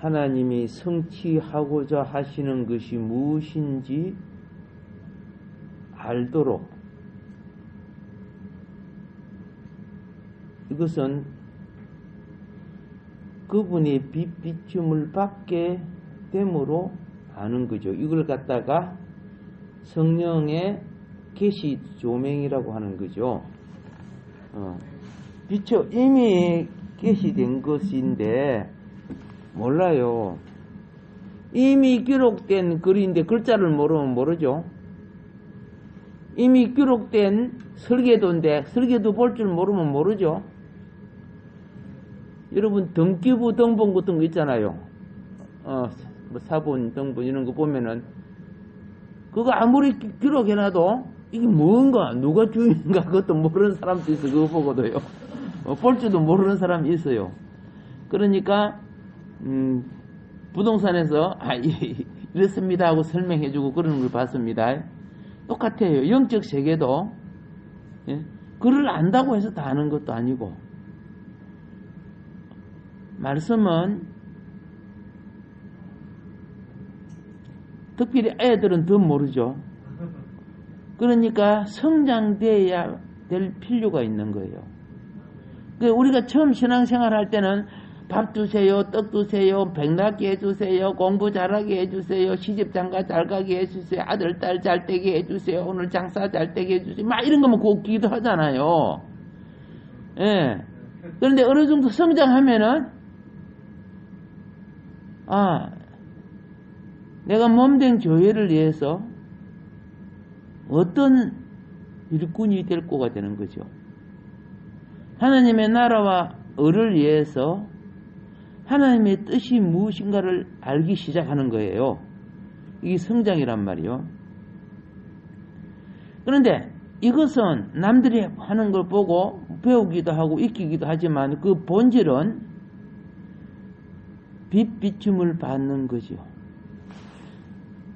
하나님이 성취하고자 하시는 것이 무엇인지 알도록, 이것은 그분의 빛비춤을 받게 됨으로 아는 거죠. 이걸 갖다가 성령의 계시 조명이라고 하는 거죠. 비춰 이미 계시된 것인데 몰라요. 이미 기록된 글인데 글자를 모르면 모르죠. 이미 기록된 설계도인데 설계도 볼 줄 모르면 모르죠. 여러분 등기부 등본 같은 거 있잖아요. 뭐 사본 등본 이런 거 보면은 그거 아무리 기록해놔도 이게 뭔가 누가 주인가 그것도 모르는 사람도 있어. 그거 보고도요. 볼 줄도 모르는 사람이 있어요. 그러니까 부동산에서 이렇습니다 하고 설명해주고 그러는 걸 봤습니다. 똑같아요. 영적 세계도 글을 안다고 해서 다 아는 것도 아니고, 말씀은 특별히 애들은 더 모르죠. 그러니까 성장돼야 될 필요가 있는 거예요. 우리가 처음 신앙생활 할 때는 밥 주세요, 떡 주세요, 백낫게 해주세요, 공부 잘하게 해주세요, 시집장가 잘 가게 해주세요, 아들, 딸 잘 되게 해주세요, 오늘 장사 잘 되게 해주세요, 막 이런 거만 꼭 기도하잖아요. 예. 그런데 어느 정도 성장하면은, 내가 몸된 교회를 위해서 어떤 일꾼이 될 거가 되는 거죠. 하나님의 나라와 을을 위해서 하나님의 뜻이 무엇인가를 알기 시작하는 거예요. 이게 성장이란 말이요. 그런데 이것은 남들이 하는 걸 보고 배우기도 하고 익히기도 하지만 그 본질은 빛비춤을 받는 거죠.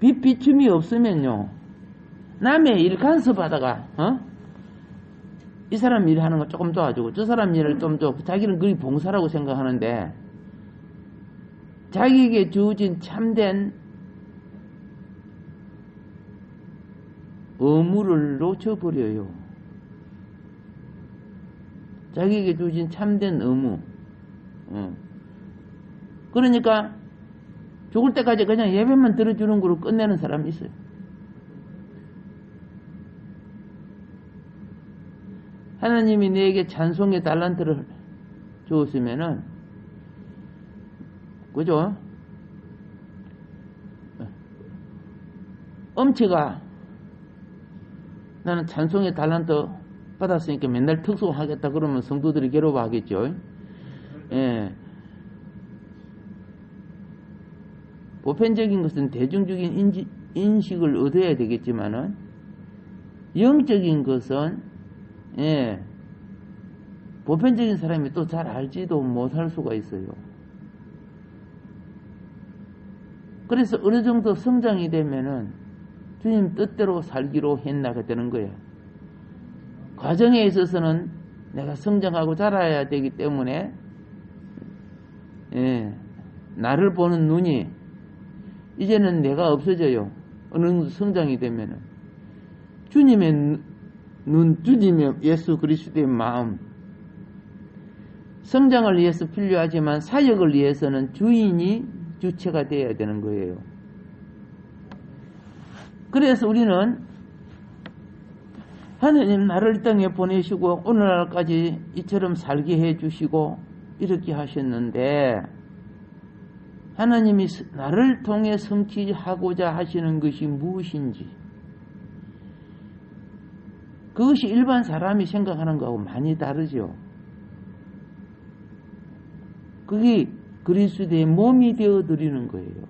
빛비춤이 없으면요, 남의 일 간섭하다가 이 사람 일 하는 거 조금 도와주고 저 사람 일을 좀 더, 자기는 그게 봉사라고 생각하는데 자기에게 주어진 참된 의무를 놓쳐버려요. 자기에게 주어진 참된 의무. 그러니까 죽을 때까지 그냥 예배만 들어주는 거로 끝내는 사람이 있어요. 하나님이 내게 찬송의 달란트를 주었으면은, 그죠? 엄치가 나는 찬송의 달란트 받았으니까 맨날 특수하겠다 그러면 성도들이 괴로워하겠죠. 예. 보편적인 것은 대중적인 인식을 얻어야 되겠지만은, 영적인 것은 보편적인 사람이 또 잘 알지도 못할 수가 있어요. 그래서 어느 정도 성장이 되면은 주님 뜻대로 살기로 해나가야 되는 거야. 과정에 있어서는 내가 성장하고 자라야 되기 때문에 나를 보는 눈이 이제는 내가 없어져요. 어느 정도 성장이 되면은 주님의 눈, 주님의 예수 그리스도의 마음, 성장을 위해서 필요하지만 사역을 위해서는 주인이 주체가 되어야 되는 거예요. 그래서 우리는 하나님 나를 땅에 보내시고 오늘날까지 이처럼 살게 해주시고 이렇게 하셨는데, 하나님이 나를 통해 성취하고자 하시는 것이 무엇인지, 그것이 일반 사람이 생각하는 거하고 많이 다르죠. 그게 그리스도의 몸이 되어드리는 거예요.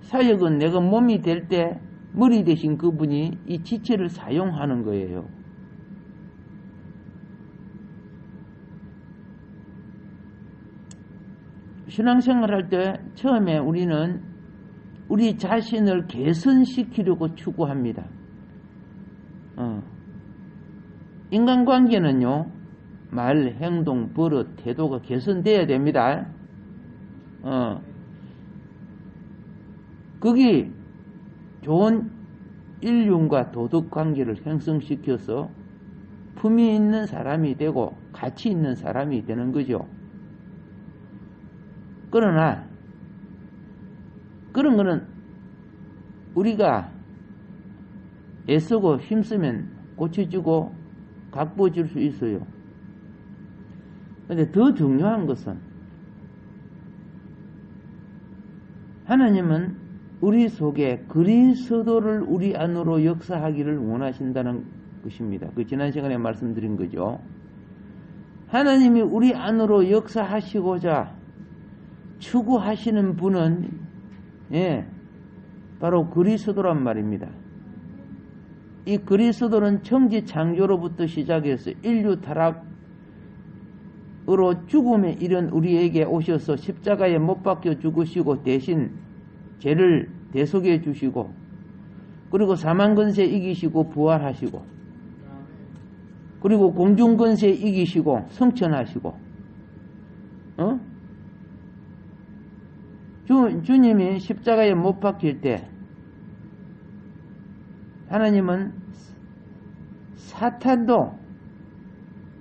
사역은 내가 몸이 될 때 머리 대신 그분이 이 지체를 사용하는 거예요. 신앙생활 할 때 처음에 우리는 우리 자신을 개선시키려고 추구합니다. 인간관계는요, 말, 행동, 버릇, 태도가 개선돼야 됩니다. 거기 좋은 인륜과 도덕 관계를 형성시켜서 품위 있는 사람이 되고 가치 있는 사람이 되는 거죠. 그러나 그런 거는 우리가 애쓰고 힘쓰면 고쳐지고 각보질 수 있어요. 그런데 더 중요한 것은 하나님은 우리 속에 그리스도를 우리 안으로 역사하기를 원하신다는 것입니다. 그 지난 시간에 말씀드린 거죠. 하나님이 우리 안으로 역사하시고자 추구하시는 분은 바로 그리스도란 말입니다. 이 그리스도는 천지 창조로부터 시작해서 인류 타락으로 죽음에 이른 우리에게 오셔서 십자가에 못 박혀 죽으시고 대신 죄를 대속해 주시고 그리고 사망권세 이기시고 부활하시고 그리고 공중권세 이기시고 성천하시고 주님이 십자가에 못 박힐 때 하나님은 사탄도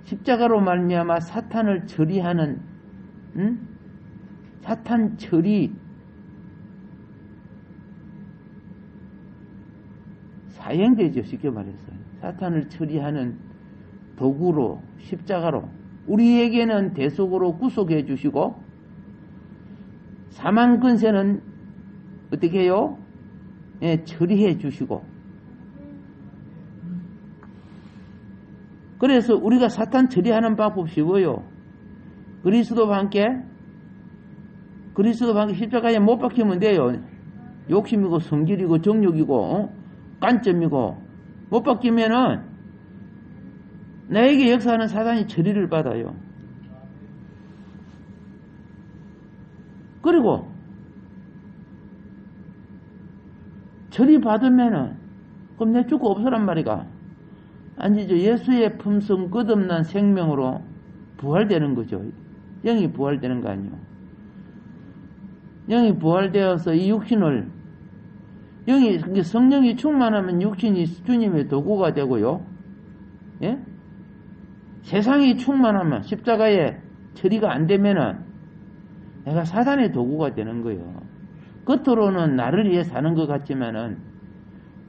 십자가로 말미암아 사탄을 처리하는 사탄 처리 사형되죠. 쉽게 말해서 사탄을 처리하는 도구로 십자가로 우리에게는 대속으로 구속해 주시고 사망 근세는 어떻게 해요? 처리해 주시고 그래서 우리가 사탄 처리하는 방법 쉬워요. 그리스도와 함께 십자가에 못 박히면 돼요. 욕심이고 성질이고 정욕이고 관점이고 못 박히면은 나에게 역사하는 사단이 처리를 받아요. 그리고 처리받으면은 그럼 내 죽고 없어란 말이가 아니죠. 예수의 품성 끝없는 생명으로 부활되는 거죠. 영이 부활되는 거 아니에요. 영이 부활되어서 이 육신을 성령이 충만하면 육신이 주님의 도구가 되고요. 예? 세상이 충만하면 십자가에 처리가 안 되면은 내가 사단의 도구가 되는 거예요. 겉으로는 나를 위해 사는 것 같지만은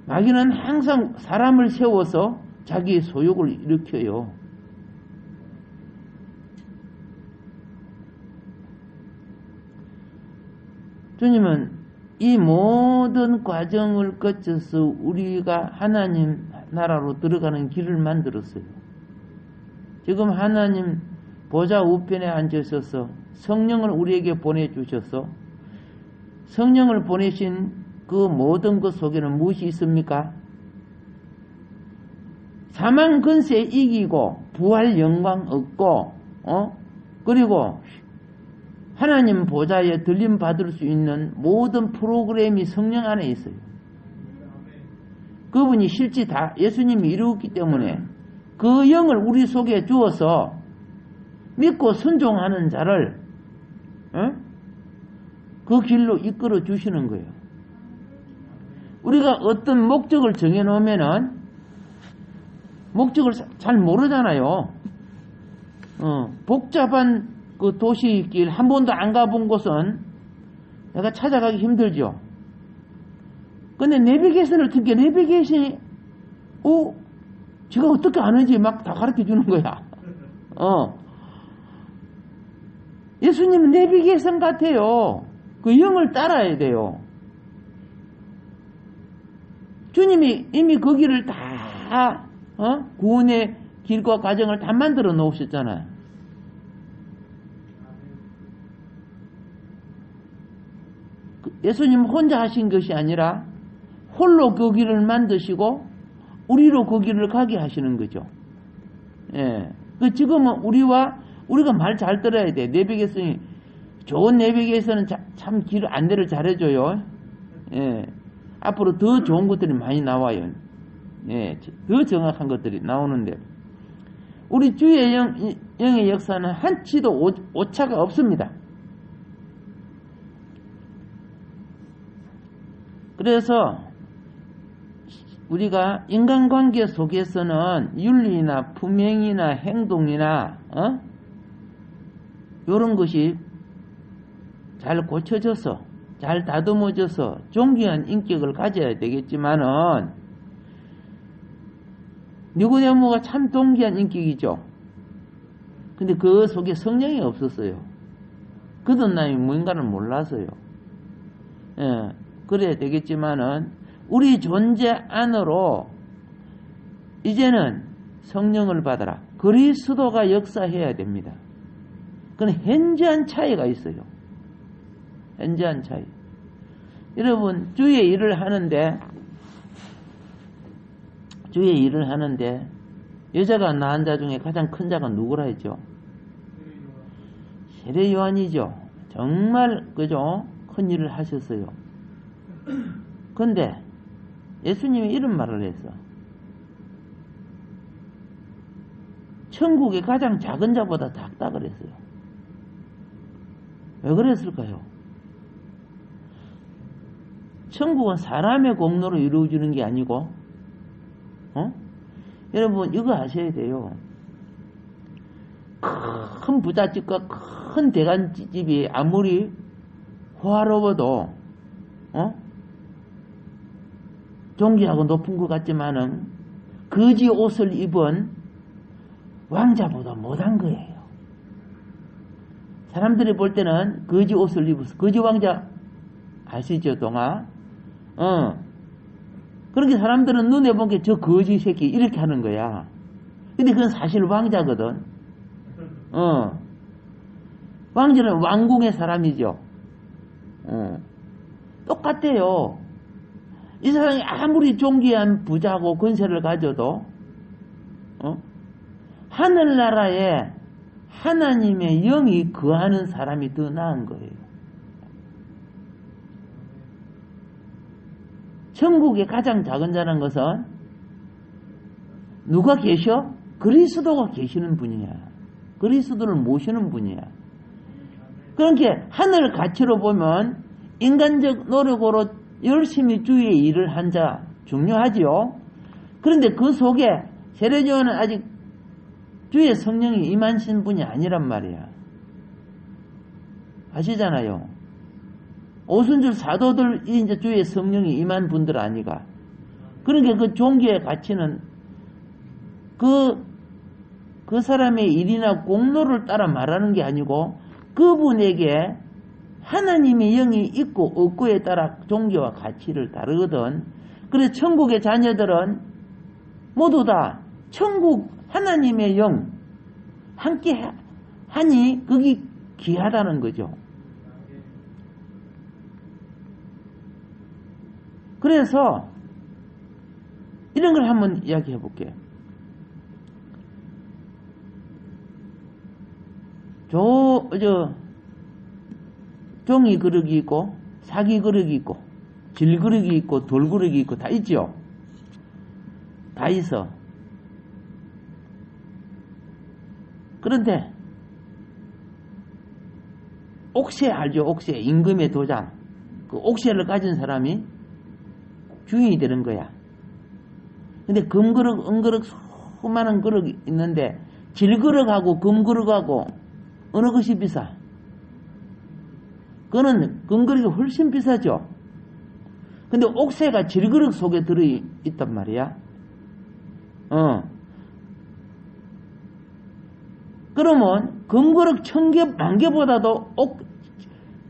마귀는 항상 사람을 세워서 자기의 소욕을 일으켜요. 주님은 이 모든 과정을 거쳐서 우리가 하나님 나라로 들어가는 길을 만들었어요. 지금 하나님 보좌 우편에 앉으셔서 성령을 우리에게 보내주셔서 성령을 보내신 그 모든 것 속에는 무엇이 있습니까? 사망 근세 이기고 부활 영광 얻고 그리고 하나님 보좌에 들림 받을 수 있는 모든 프로그램이 성령 안에 있어요. 그분이 실제 다 예수님이 이루었기 때문에 그 영을 우리 속에 주어서 믿고 순종하는 자를 그 길로 이끌어 주시는 거예요. 우리가 어떤 목적을 정해놓으면은 목적을 잘 모르잖아요. 복잡한 그 도시길 한 번도 안 가본 곳은 내가 찾아가기 힘들죠. 근데 내비게이션을 튼게 내비게이션이 제가 어떻게 아는지 막 다 가르쳐 주는 거야. 예수님은 내비게이션 같아요. 그 영을 따라야 돼요. 주님이 이미 그 길을 다 구원의 길과 과정을 다 만들어 놓으셨잖아요. 예수님 혼자 하신 것이 아니라 홀로 그 길을 만드시고 우리로 그 길을 가게 하시는 거죠. 예. 지금은 우리가 말 잘 들어야 돼. 내비게이션이 좋은 내비게이션은 참 길 안내를 잘해줘요. 예. 앞으로 더 좋은 것들이 많이 나와요. 예. 더 정확한 것들이 나오는데 우리 주의 영의 역사는 한치도 오차가 없습니다. 그래서 우리가 인간관계 속에서는 윤리나 품행이나 행동이나 이런 것이 잘 고쳐져서 잘 다듬어져서 존귀한 인격을 가져야 되겠지만은 니고데모가 참 존귀한 인격이죠. 근데 그 속에 성령이 없었어요. 거듭남이 뭔가를 몰라서요. 예, 그래야 되겠지만은 우리 존재 안으로 이제는 성령을 받아라. 그리스도가 역사해야 됩니다. 그건 현저한 차이가 있어요. 현저한 차이. 여러분 주의 일을 하는데 여자가 낳은 자 중에 가장 큰 자가 누구라 했죠? 세례 요한이죠. 정말 그죠? 큰 일을 하셨어요. 근데 예수님이 이런 말을 했어. 천국의 가장 작은 자보다 작다 그랬어요. 왜 그랬을까요? 천국은 사람의 공로로 이루어지는 게 아니고 여러분 이거 아셔야 돼요. 큰 부잣집과 큰 대간집이 아무리 호화로워도 존귀하고 높은 것 같지만은 거지 옷을 입은 왕자보다 못한 거예요. 사람들이 볼 때는 거지 옷을 입어서 거지 왕자 아시죠, 동아? 그렇게 사람들은 눈에 본 게 저 거지 새끼 이렇게 하는 거야. 근데 그건 사실 왕자거든. 왕자는 왕궁의 사람이죠. 똑같아요. 이 사람이 아무리 존귀한 부자고 권세를 가져도 하늘나라에 하나님의 영이 거하는 사람이 더 나은 거예요. 천국의 가장 작은 자라는 것은 누가 계셔? 그리스도가 계시는 분이야. 그리스도를 모시는 분이야. 그러니까 하늘 가치로 보면 인간적 노력으로 열심히 주의 일을 한 자 중요하지요. 그런데 그 속에 세례 요한은 아직 주의 성령이 임하신 분이 아니란 말이야. 아시잖아요. 오순절 사도들이 이제 주의 성령이 임한 분들 아니가. 그러니까 그 종교의 가치는 그 사람의 일이나 공로를 따라 말하는 게 아니고 그분에게 하나님의 영이 있고 없고에 따라 종교와 가치를 다르거든. 그래서 천국의 자녀들은 모두 다 천국 하나님의 영 함께 하니 그게 귀하다는 거죠. 그래서 이런 걸 한번 이야기해 볼게요. 종이 그릇이 있고 사기 그릇이 있고 질 그릇이 있고 돌 그릇이 있고 다 있죠. 다 있어. 그런데 옥새 알죠? 옥새 임금의 도장. 그 옥새를 가진 사람이 주인이 되는 거야. 근데 금그릇, 은그릇 수많은 그릇이 있는데 질그릇하고 금그릇하고 어느 것이 비싸? 그거는 금그릇이 훨씬 비싸죠. 근데 옥새가 질그릇 속에 들어있단 말이야. 그러면 금그릇 1000개, 10,000개보다도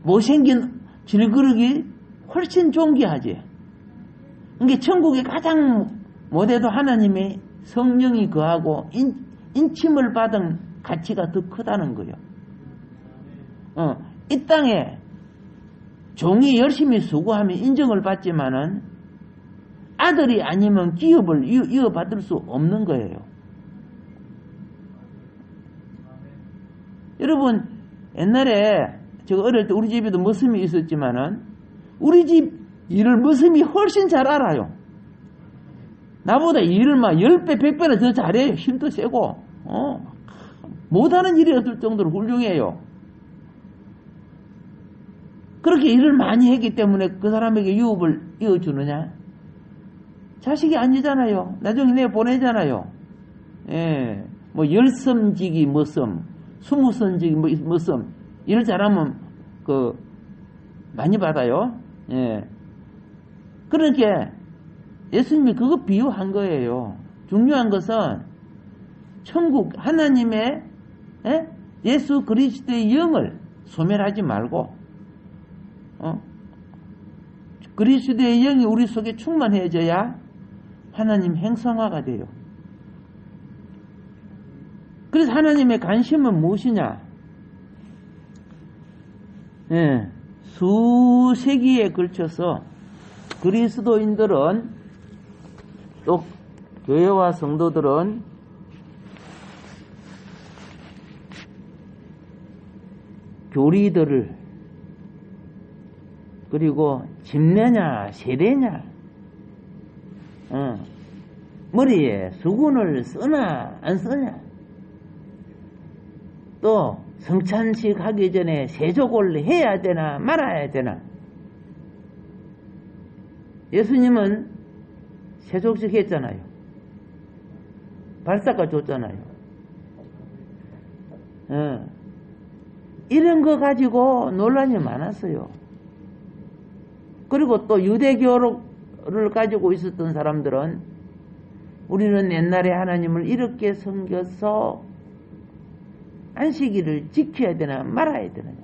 못생긴 질그릇이 훨씬 존귀하지. 그러니까 천국의 가장 못해도 하나님의 성령이 거하고 인침을 받은 가치가 더 크다는 거예요. 이 땅에 종이 열심히 수고하면 인정을 받지만은 아들이 아니면 기업을 이어받을 수 없는 거예요. 여러분 옛날에 제가 어릴 때 우리 집에도 머슴이 있었지만은 우리 집 일을 머슴이 훨씬 잘 알아요. 나보다 일을 막 10배, 100배나 더 잘해요. 힘도 세고. 못하는 일이 없을 정도로 훌륭해요. 그렇게 일을 많이 했기 때문에 그 사람에게 유업을 이어주느냐? 자식이 아니잖아요. 나중에 내보내잖아요. 예, 뭐, 10섬지기 뭐섬, 20섬지기 뭐섬, 일 잘하면, 많이 받아요. 예. 그러니까, 예수님이 그거 비유한 거예요. 중요한 것은, 천국, 하나님의, 예수 그리스도의 영을 소멸하지 말고, 그리스도의 영이 우리 속에 충만해져야 하나님 행성화가 돼요. 그래서 하나님의 관심은 무엇이냐? 예, 수세기에 걸쳐서 그리스도인들은 또 교회와 성도들은 교리들을 그리고 집내냐 세대냐 머리에 수건을 쓰나 안 쓰냐 또 성찬식 하기 전에 세족을 해야 되나 말아야 되나. 예수님은 세족식 했잖아요. 발사가 줬잖아요. 이런 거 가지고 논란이 많았어요. 그리고 또 유대교를 가지고 있었던 사람들은 우리는 옛날에 하나님을 이렇게 섬겨서 안식일을 지켜야 되나 말아야 되느냐,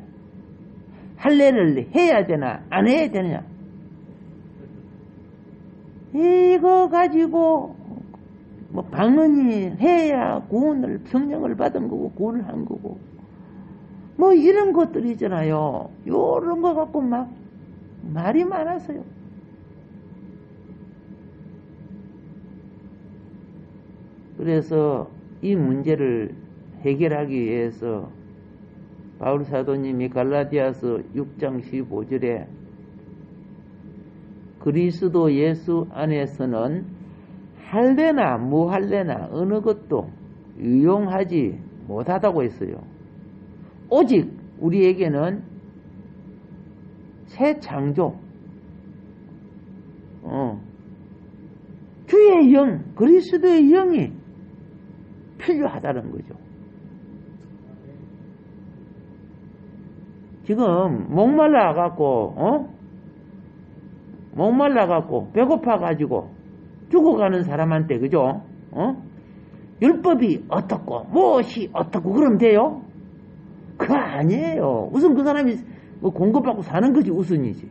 할례를 해야 되나 안 해야 되느냐, 이거 가지고 뭐 방언이 해야 구원을 성령을 받은 거고 구원을 한 거고 뭐 이런 것들이 있잖아요. 요런 거 갖고 막 말이 많았어요. 그래서 이 문제를 해결하기 위해서 바울 사도님이 갈라디아서 6장 15절에 그리스도 예수 안에서는 할례나 무할례나 어느 것도 유용하지 못하다고 했어요. 오직 우리에게는 새 창조, 주의 영, 그리스도의 영이 필요하다는 거죠. 지금 목말라갖고 배고파가지고 죽어가는 사람한테 그죠? 율법이 어떻고 무엇이 어떻고 그러면 돼요? 그거 아니에요. 우선 그 사람이 공급받고 사는 것이 우선이지.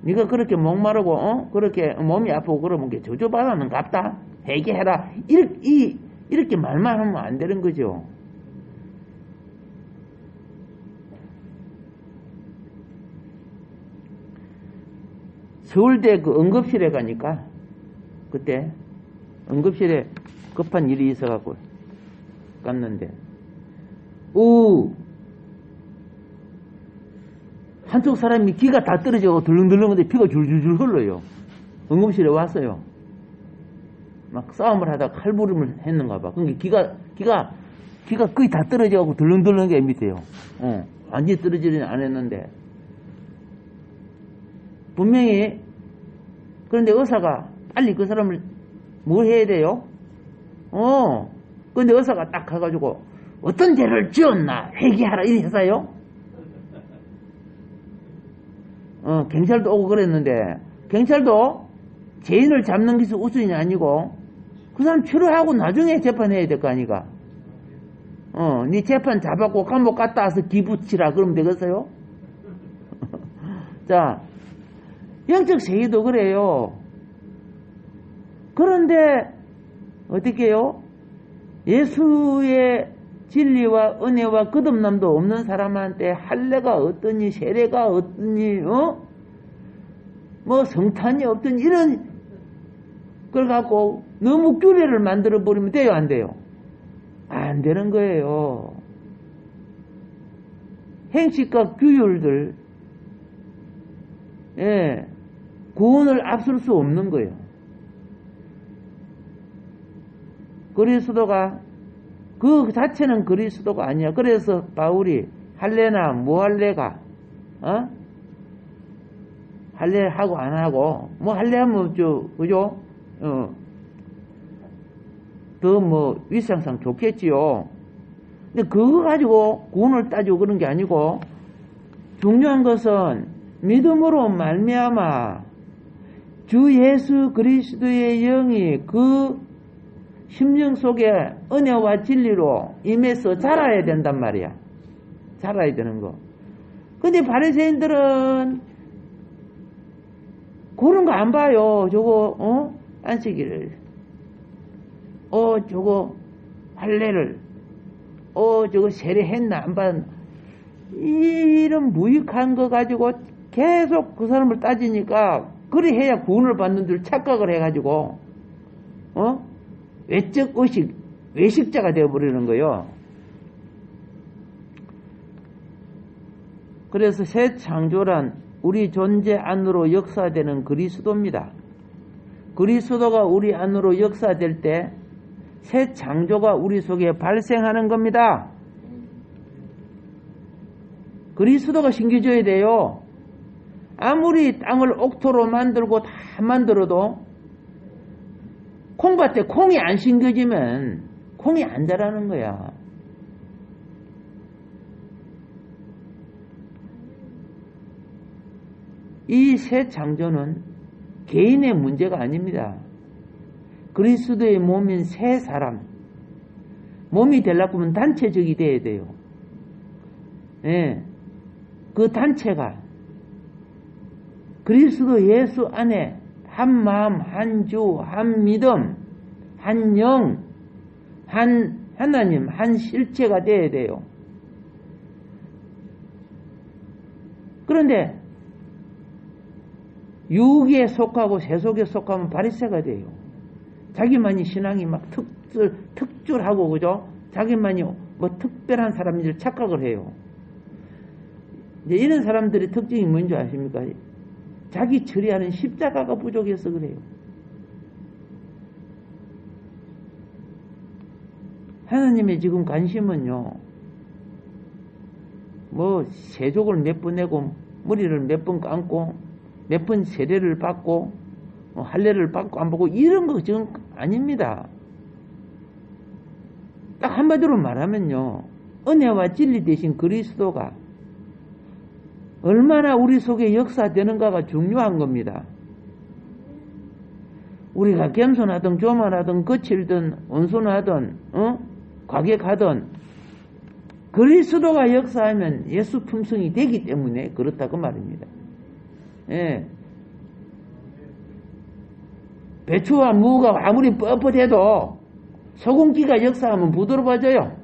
네가 그렇게 목마르고 그렇게 몸이 아프고 그러면 게 저주받았는 갑다. 회개해라. 이렇게 말만 하면 안 되는 거죠. 서울대 그 응급실에 가니까 그때 응급실에 급한 일이 있어갖고 갔는데 한쪽 사람이 기가 다 떨어져 덜렁덜렁한데 피가 줄줄줄 흘러요. 응급실에 왔어요. 막 싸움을 하다가 칼부림을 했는가 봐. 그러니까 기가 거의 다 떨어져갖고 덜렁덜렁한 게 밑에요. 완전히 떨어지지는 않았는데 분명히 그런데 의사가 빨리 그 사람을 뭘 해야 돼요? 그런데 의사가 딱 가가지고 어떤 죄를 지었나 회개하라 이래 했어요. 경찰도 오고 그랬는데 경찰도 죄인을 잡는 것이 우선이 아니고 그 사람 치료하고 나중에 재판해야 될 거 아니가. 네 재판 잡았고 감옥 갔다 와서 기부치라 그러면 되겠어요? 자, 영적 세계도 그래요. 그런데 어떻게 해요? 예수의 진리와 은혜와 거듭남도 없는 사람한테 할례가 어떠니 세례가 어떠니 뭐 성탄이 어떠니 이런 걸 갖고 너무 규례를 만들어 버리면 돼요 안 돼요? 안 되는 거예요. 행식과 규율들 구원을 앞설 수 없는 거예요. 그리스도가 그 자체는 그리스도가 아니야. 그래서 바울이 할례나 무할례가 할례 하고 안 하고 뭐 할례하면 그죠? 더 뭐 위상상 좋겠지요. 근데 그거 가지고 구원을 따지고 그런 게 아니고 중요한 것은 믿음으로 말미암아 주 예수 그리스도의 영이 그 심령 속에 은혜와 진리로 임해서 자라야 된단 말이야. 자라야 되는 거. 근데 바리새인들은 그런 거 안 봐요. 저거 안식일을 저거 할례를 저거 세례했나 안 봤나 이런 무익한 거 가지고 계속 그 사람을 따지니까 그래 해야 구원을 받는 줄 착각을 해가지고 외적 의식 외식자가 되어버리는 거예요. 그래서 새 창조란 우리 존재 안으로 역사되는 그리스도입니다. 그리스도가 우리 안으로 역사될 때 새 창조가 우리 속에 발생하는 겁니다. 그리스도가 심겨져야 돼요. 아무리 땅을 옥토로 만들고 다 만들어도 콩밭에 콩이 안 심겨지면 콩이 안 자라는 거야. 이 새 창조는 개인의 문제가 아닙니다. 그리스도의 몸인 새 사람, 몸이 되려고 하면 단체적이 돼야 돼요. 예, 그 단체가 그리스도 예수 안에 한 마음, 한 주, 한 믿음, 한 영, 한 하나님, 한 실체가 돼야 돼요. 그런데 육에 속하고 세속에 속하면 바리새가 돼요. 자기만이 신앙이 막 특출하고 그죠? 자기만이 뭐 특별한 사람인 줄 착각을 해요. 이제 이런 사람들의 특징이 뭔지 아십니까? 자기 처리하는 십자가가 부족해서 그래요. 하나님의 지금 관심은요, 뭐 세족을 몇 번 내고 머리를 몇 번 감고 몇 번 세례를 받고 할례를 받고 안 받고 이런 거 지금 아닙니다. 딱 한마디로 말하면요, 은혜와 진리 대신 그리스도가 얼마나 우리 속에 역사되는가가 중요한 겁니다. 우리가 겸손하든 교만하든 거칠든 온순하든 과격하든 그리스도가 역사하면 예수 품성이 되기 때문에 그렇다 그 말입니다. 예. 배추와 무가 아무리 뻣뻣해도 소금기가 역사하면 부드러워져요.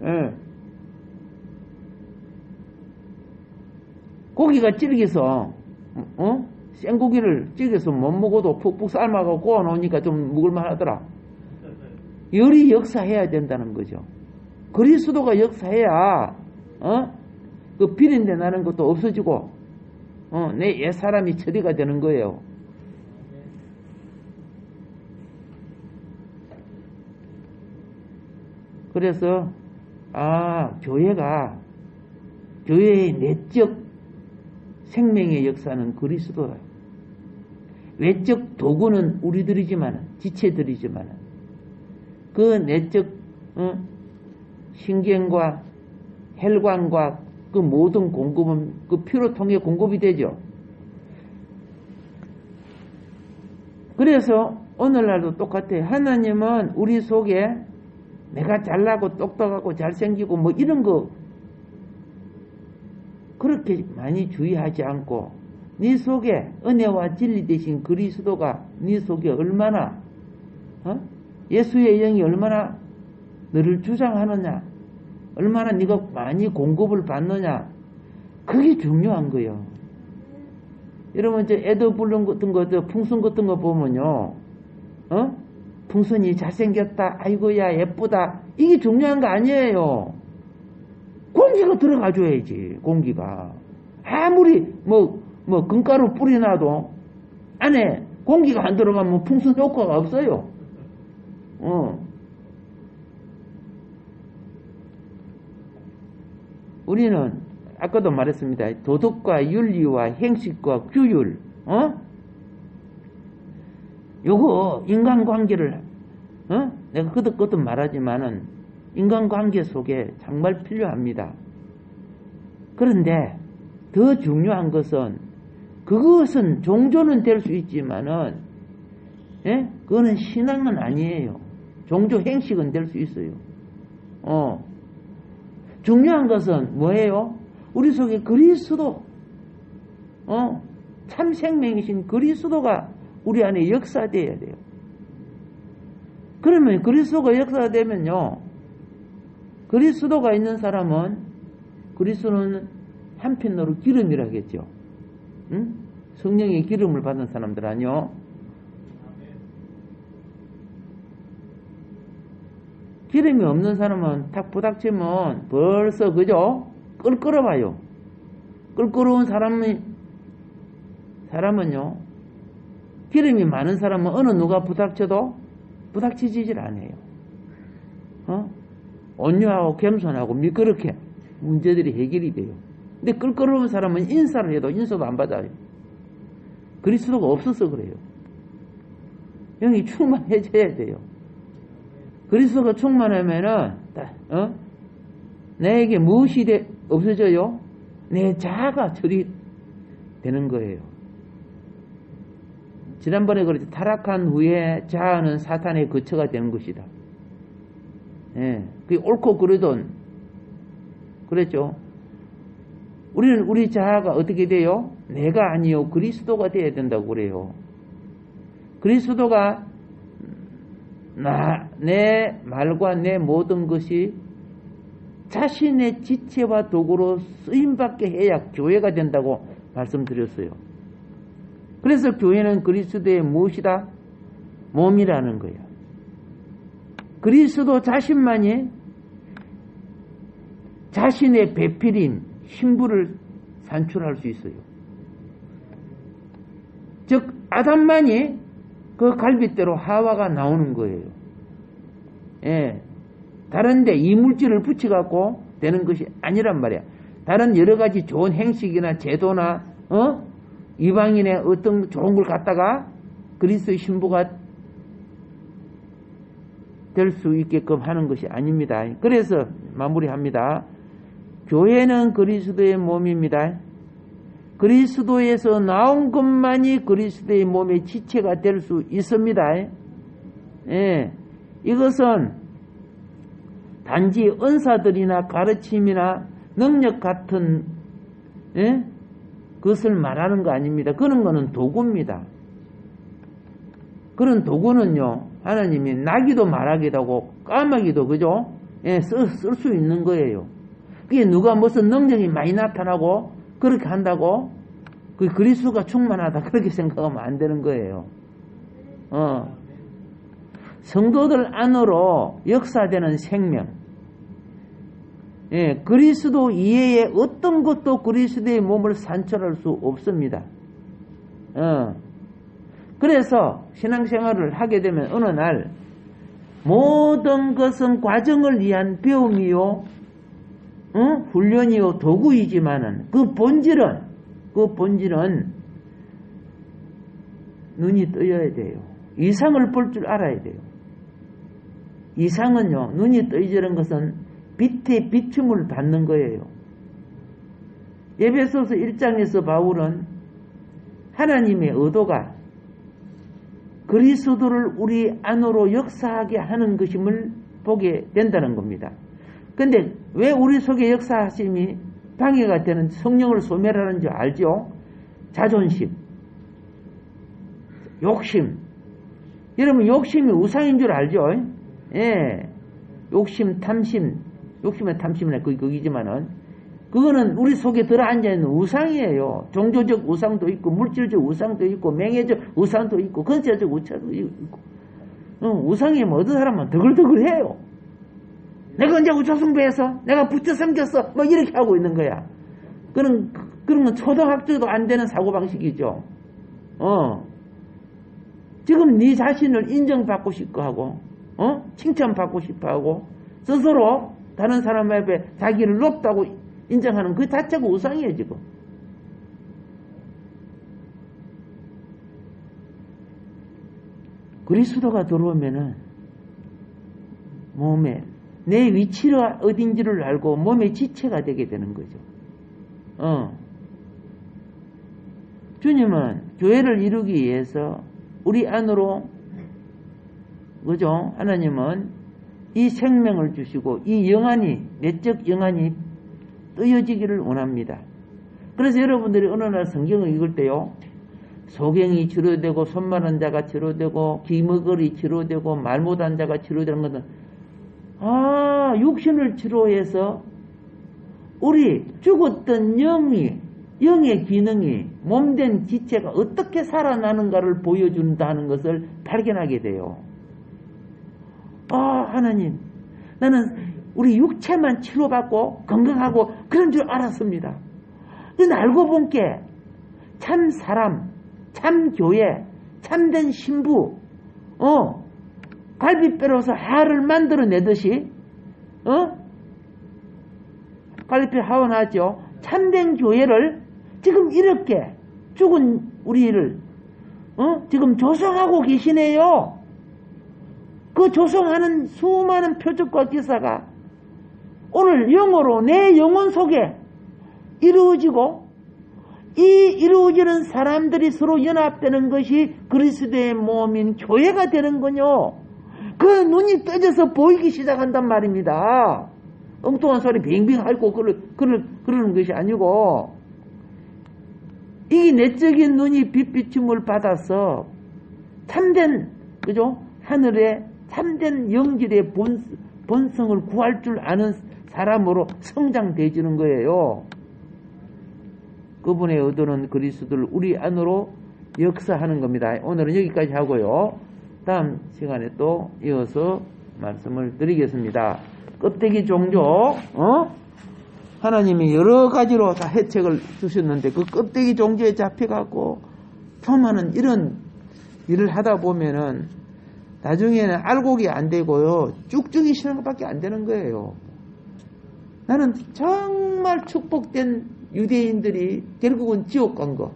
예. 고기가 질겨서 생고기를 질겨서 못 먹어도 푹푹 삶아서 구워 놓으니까 좀 먹을만 하더라. 열이 역사해야 된다는 거죠. 그리스도가 역사해야 그 비린내 나는 것도 없어지고 내 옛사람이 처리가 되는 거예요. 그래서 교회의 내적 생명의 역사는 그리스도다. 외적 도구는 우리들이지만 지체들이지만 그 내적 신경과 혈관과 그 모든 공급은 그 피로 통해 공급이 되죠. 그래서 오늘날도 똑같아요. 하나님은 우리 속에 내가 잘나고 똑똑하고 잘생기고 뭐 이런 거 그렇게 많이 주의하지 않고 네 속에 은혜와 진리 대신 그리스도가 네 속에 얼마나 예수의 영이 얼마나 너를 주장하느냐, 얼마나 네가 많이 공급을 받느냐, 그게 중요한 거예요. 여러분 저 애도 불른 같은 거, 저 풍선 같은 거 보면요, 풍선이 잘생겼다, 아이고야 예쁘다, 이게 중요한 거 아니에요. 공기가 들어가줘야지. 공기가 아무리 뭐 금가루 뿌리놔도 안에 공기가 안 들어가면 풍선 효과가 없어요. 우리는 아까도 말했습니다. 도덕과 윤리와 행식과 규율, 요거 인간관계를, 내가 그것도 말하지만은 인간관계 속에 정말 필요합니다. 그런데 더 중요한 것은, 그것은 종교는 될 수 있지만은, 그거는 신앙은 아니에요. 종교 행식은 될 수 있어요. 중요한 것은 뭐예요? 우리 속에 그리스도, 참 생명이신 그리스도가 우리 안에 역사되어야 돼요. 그러면 그리스도가 역사되면요, 그리스도가 있는 사람은, 그리스도는 한편으로 기름이라겠죠. 성령의 기름을 받은 사람들 아니요? 기름이 없는 사람은 탁 부닥치면 벌써 그죠? 껄끄러워요. 껄끄러운 사람은요, 기름이 많은 사람은 어느 누가 부닥쳐도 부닥치지질 않아요. 온유하고 겸손하고 미끄럽게 문제들이 해결이 돼요. 근데 껄끄러운 사람은 인사를 해도 인사도 안 받아요. 그리스도가 없어서 그래요. 영이 충만해져야 돼요. 그리스도가 충만하면은, 내게 무엇이 없어져요? 내 자아가 처리되는 거예요. 지난번에 그랬죠. 타락한 후에 자아는 사탄의 거처가 되는 것이다. 그게 옳고 그러던, 그랬죠. 우리는 우리 자아가 어떻게 돼요? 내가 아니요 그리스도가 되어야 된다고 그래요. 그리스도가 내 말과 내 모든 것이 자신의 지체와 도구로 쓰임받게 해야 교회가 된다고 말씀드렸어요. 그래서 교회는 그리스도의 무엇이다? 몸이라는 거예요. 그리스도 자신만이 자신의 배필인 신부를 산출할 수 있어요. 즉 아담만이 그 갈빗대로 하와가 나오는 거예요. 다른데 이물질을 붙여갖고 되는 것이 아니란 말이야. 다른 여러 가지 좋은 행식이나 제도나 이방인의 어떤 좋은 걸 갖다가 그리스도의 신부가 될 수 있게끔 하는 것이 아닙니다. 그래서 마무리합니다. 교회는 그리스도의 몸입니다. 그리스도에서 나온 것만이 그리스도의 몸의 지체가 될 수 있습니다. 이것은 단지 은사들이나 가르침이나 능력 같은 그것을 말하는 거 아닙니다. 그런 거는 도구입니다. 그런 도구는요, 하나님이 나기도 말하기도 하고 까마귀도 그죠? 쓸 수 있는 거예요. 그게 누가 무슨 능력이 많이 나타나고 그렇게 한다고 그 그리스도가 충만하다 그렇게 생각하면 안 되는 거예요. 성도들 안으로 역사되는 생명, 그리스도 이외에 어떤 것도 그리스도의 몸을 산출할 수 없습니다. 그래서 신앙생활을 하게 되면 어느 날 모든 것은 과정을 위한 배움이요, 훈련이요, 도구이지만은 그 본질은 눈이 떠야 돼요. 이상을 볼 줄 알아야 돼요. 이상은요, 눈이 떠이지는 것은 빛의 비춤을 받는 거예요. 에베소서 1장에서 바울은 하나님의 의도가 그리스도를 우리 안으로 역사하게 하는 것임을 보게 된다는 겁니다. 근데 왜 우리 속에 역사하심이 방해가 되는, 성령을 소멸하는 줄 알죠? 자존심, 욕심. 여러분 욕심이 우상인 줄 알죠? 욕심, 탐심, 욕심의 탐심은 거기지만은 그거는 우리 속에 들어앉아 있는 우상이에요. 종교적 우상도 있고, 물질적 우상도 있고, 명예적 우상도 있고, 건설적 우상도 있고. 우상이면 어떤 사람은 더글더글해요. 내가 언제 우상숭배해서, 내가 부처 섬겼어, 뭐 이렇게 하고 있는 거야. 그런 건 초등학교도 안 되는 사고방식이죠. 지금 네 자신을 인정받고 싶고 하고, 칭찬받고 싶어 하고, 스스로 다른 사람 앞에 자기를 높다고 인정하는 그 자체가 우상이에요, 지금. 그리스도가 들어오면은 몸에 내 위치가 어딘지를 알고 몸의 지체가 되게 되는 거죠. 주님은 교회를 이루기 위해서 우리 안으로, 그죠? 하나님은 이 생명을 주시고 이 영안이, 내적 영안이 뜨여지기를 원합니다. 그래서 여러분들이 어느 날 성경을 읽을 때요, 소경이 치료되고 손마른 자가 치료되고 기머거리 치료되고 말 못한 자가 치료되는 것은 육신을 치료해서 우리 죽었던 영의 기능이 몸된 지체가 어떻게 살아나는가를 보여준다는 것을 발견하게 돼요. 하나님, 나는 우리 육체만 치료받고 건강하고 그런 줄 알았습니다. 근데 알고 본 게 참 사람, 참 교회, 참된 신부, 갈비뼈로서 하를 만들어내듯이, 갈비뼈 하원 하죠. 참된 교회를 지금 이렇게 죽은 우리를, 지금 조성하고 계시네요. 그 조성하는 수많은 표적과 기사가 오늘 영으로 내 영혼 속에 이루어지고, 이 이루어지는 사람들이 서로 연합되는 것이 그리스도의 몸인 교회가 되는 거요. 그 눈이 떠져서 보이기 시작한단 말입니다. 엉뚱한 소리 빙빙 핥고 그러는 것이 아니고, 이 내적인 눈이 빛비춤을 받아서 참된, 그죠? 하늘의 참된 영질의 본성을 구할 줄 아는 사람으로 성장되어지는 거예요. 그분의 의도는 그리스도를 우리 안으로 역사하는 겁니다. 오늘은 여기까지 하고요. 다음 시간에 또 이어서 말씀을 드리겠습니다. 껍데기 종족, 하나님이 여러 가지로 다 혜택을 주셨는데 그 껍데기 종족에 잡혀갖고 표만은 이런 일을 하다 보면은 나중에는 알곡이 안 되고요, 쭉쭉이 쉬는 것밖에 안 되는 거예요. 나는 정말 축복된 유대인들이 결국은 지옥 간 거.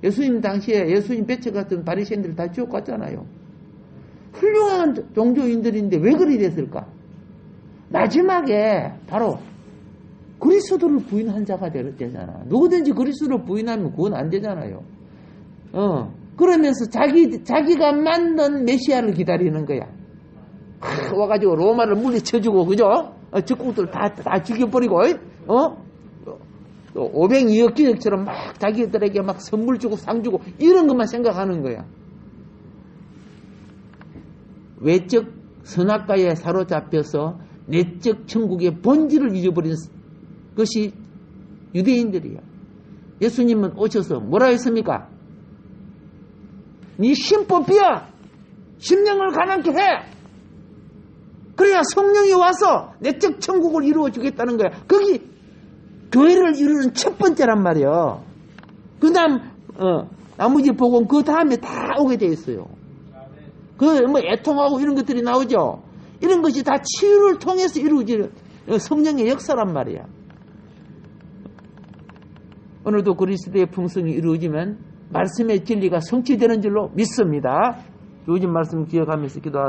예수님 당시에 예수님 배척 같은 바리새인들 다 지옥 갔잖아요. 훌륭한 종교인들인데 왜 그리 됐을까? 마지막에 바로 그리스도를 부인한 자가 되잖아. 누구든지 그리스도를 부인하면 그건 안 되잖아요. 그러면서 자기가 만든 메시아를 기다리는 거야. 와가지고 로마를 물리쳐주고, 그죠? 적국들 다 죽여버리고, 502억 기적처럼 막 자기들에게 막 선물 주고 상 주고 이런 것만 생각하는 거야. 외적 선악과에 사로잡혀서 내적 천국의 본질을 잊어버린 것이 유대인들이야. 예수님은 오셔서 뭐라 했습니까? 네 신법이야. 심령을 가난케 해. 그래야 성령이 와서 내적 천국을 이루어 주겠다는 거야. 거기 교회를 이루는 첫 번째란 말이야. 그 다음 나머지 복음 그 다음에 다 오게 돼 있어요. 애통하고 이런 것들이 나오죠. 이런 것이 다 치유를 통해서 이루어지는 성령의 역사란 말이야. 오늘도 그리스도의 풍성이 이루어지면 말씀의 진리가 성취되는 줄로 믿습니다. 요즘 말씀 기억하면서 기도하도록